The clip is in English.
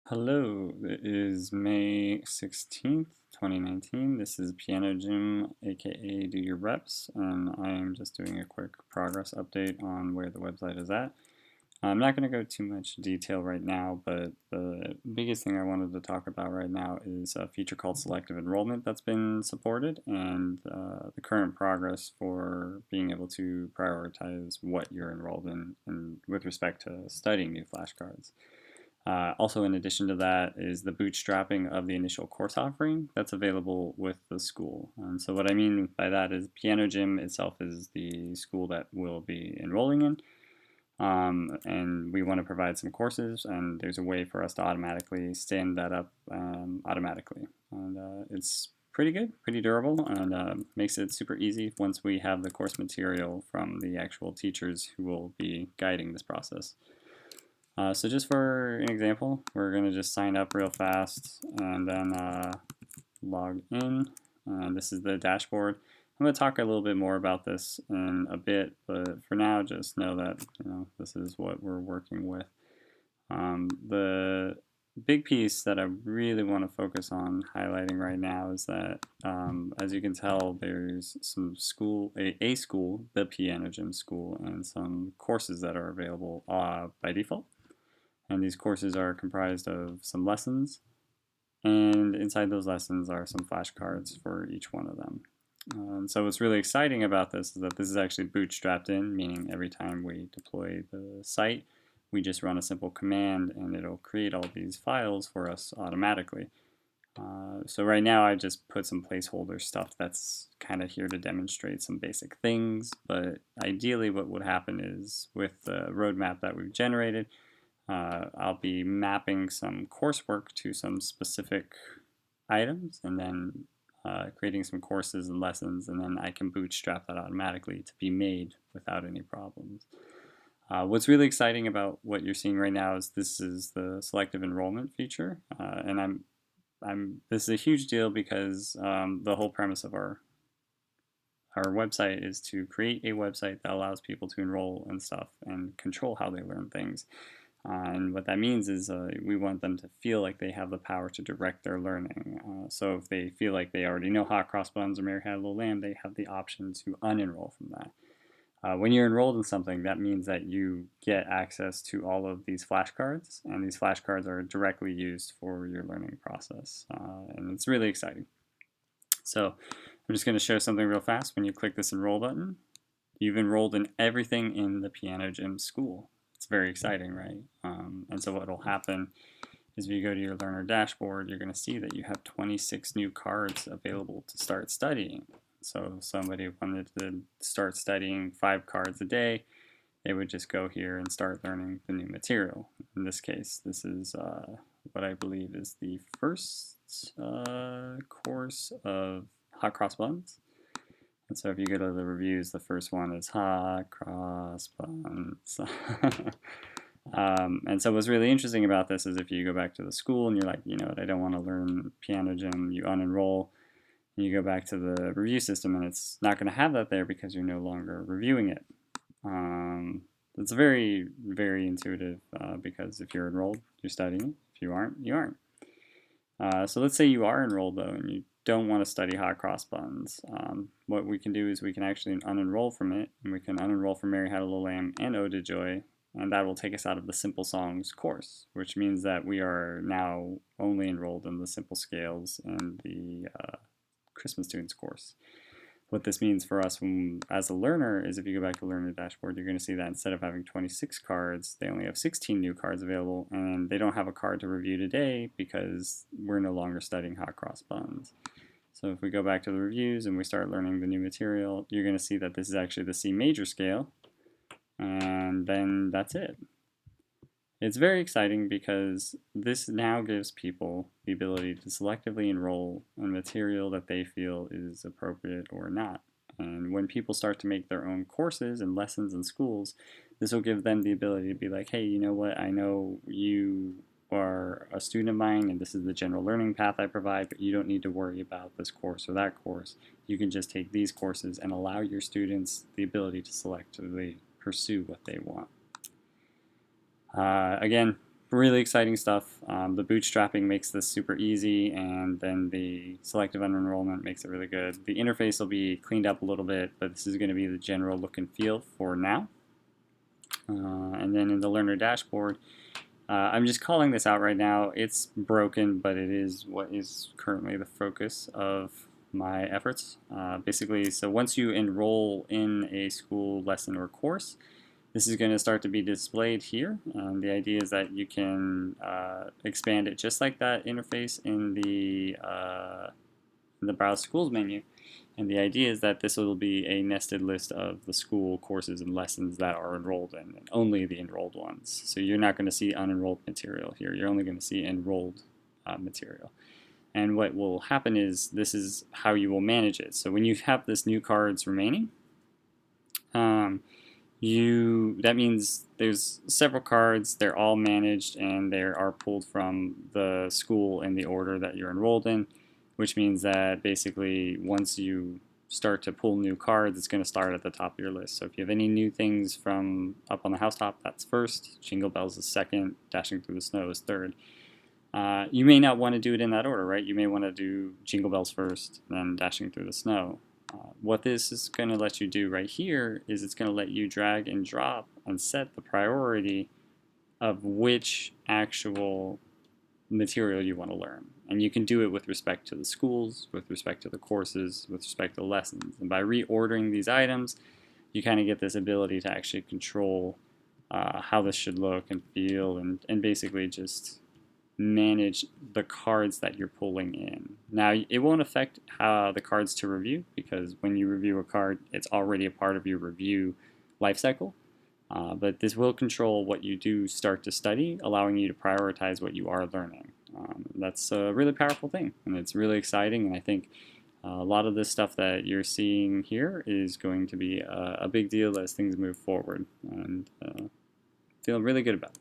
Hello, it is May 16th, 2019. This is Piano Gym, aka Do Your Reps, and I am just doing a quick progress update on where the website is at. I'm not going to go too much detail right now, but the biggest thing I wanted to talk about right now is a feature called Selective Enrollment that's been supported, and the current progress for being able to prioritize what you're enrolled in and with respect to studying new flashcards. Also, in addition to that, is the bootstrapping of the initial course offering that's available with the school. And so, what I mean by that is Piano Gym itself is the school that we'll be enrolling in. And we want to provide some courses, and there's a way for us to automatically stand that up automatically. And it's pretty good, pretty durable, and makes it super easy once we have the course material from the actual teachers who will be guiding this process. So just for an example, we're going to just sign up real fast and then log in. This is the dashboard. I'm going to talk a little bit more about this in a bit, but for now, just know that this is what we're working with. The big piece that I really want to focus on highlighting right now is that, as you can tell, there's some school, a school, the Piano Gym school, and some courses that are available by default. And these courses are comprised of some lessons, and inside those lessons are some flashcards for each one of them. So what's really exciting about this is that this is actually bootstrapped in, meaning every time we deploy the site, we just run a simple command and it'll create all these files for us automatically. So right now I just put some placeholder stuff that's kind of here to demonstrate some basic things, but ideally what would happen is with the roadmap that we've generated, I'll be mapping some coursework to some specific items and then creating some courses and lessons, and then I can bootstrap that automatically to be made without any problems. What's really exciting about what you're seeing right now is this is the selective enrollment feature, and this is a huge deal because the whole premise of our website is to create a website that allows people to enroll in stuff and control how they learn things. And what that means is we want them to feel like they have the power to direct their learning. So if they feel like they already know hot cross buns or Mary Had a Little Lamb, they have the option to unenroll from that. When you're enrolled in something, that means that you get access to all of these flashcards, and these flashcards are directly used for your learning process. And it's really exciting. So I'm just going to show something real fast. When you click this enroll button, you've enrolled in everything in the Piano Gym school. It's very exciting, right? And so what will happen is if you go to your learner dashboard, you're going to see that you have 26 new cards available to start studying. So if somebody wanted to start studying 5 cards a day, they would just go here and start learning the new material. In this case, this is what I believe is the first course of hot cross buns. And so if you go to the reviews, the first one is hot cross buns. And so what's really interesting about this is if you go back to the school and you're like, you know what, I don't want to learn Piano Gym, you unenroll, and you go back to the review system, and it's not going to have that there because you're no longer reviewing it. It's very, very intuitive because if you're enrolled, you're studying. If you aren't, you aren't. So let's say you are enrolled though, and you don't want to study hot cross buns. What we can do is we can actually unenroll from it, and we can unenroll from Mary Had a Little Lamb and Ode to Joy, and that will take us out of the Simple Songs course, which means that we are now only enrolled in the Simple Scales and the Christmas Tunes course. What this means for us as a learner is if you go back to the learner dashboard, you're going to see that instead of having 26 cards, they only have 16 new cards available, and they don't have a card to review today because we're no longer studying hot cross buns. So if we go back to the reviews and we start learning the new material, you're going to see that this is actually the C major scale, and then that's it. It's very exciting because this now gives people the ability to selectively enroll in material that they feel is appropriate or not. And when people start to make their own courses and lessons in schools, this will give them the ability to be like, hey, you know what, I know you are a student of mine and this is the general learning path I provide, but you don't need to worry about this course or that course. You can just take these courses and allow your students the ability to selectively pursue what they want. Again, really exciting stuff. The bootstrapping makes this super easy, and then the selective enrollment makes it really good. The interface will be cleaned up a little bit, but this is going to be the general look and feel for now. And then in the learner dashboard, I'm just calling this out right now. It's broken, but it is what is currently the focus of my efforts. Basically, so once you enroll in a school lesson or course, this is going to start to be displayed here. The idea is that you can expand it just like that interface in the Browse Schools menu. And the idea is that this will be a nested list of the school courses and lessons that are enrolled in, and only the enrolled ones. So you're not going to see unenrolled material here. You're only going to see enrolled material. And what will happen is this is how you will manage it. So when you have this new cards remaining, that means there's several cards, they're all managed, and they are pulled from the school in the order that you're enrolled in, which means that basically once you start to pull new cards, it's going to start at the top of your list. So if you have any new things from up on the housetop, that's first, Jingle Bells is second, Dashing Through the Snow is third. You may not want to do it in that order, right? You may want to do Jingle Bells first, then Dashing Through the Snow. What this is going to let you do right here is it's going to let you drag and drop and set the priority of which actual material you want to learn. And you can do it with respect to the schools, with respect to the courses, with respect to the lessons. And by reordering these items, you kind of get this ability to actually control how this should look and feel, and basically just manage the cards that you're pulling in. Now, it won't affect the cards to review, because when you review a card, it's already a part of your review life cycle. But this will control what you do start to study, allowing you to prioritize what you are learning. That's a really powerful thing, and it's really exciting, and I think a lot of this stuff that you're seeing here is going to be a big deal as things move forward, and feel really good about it.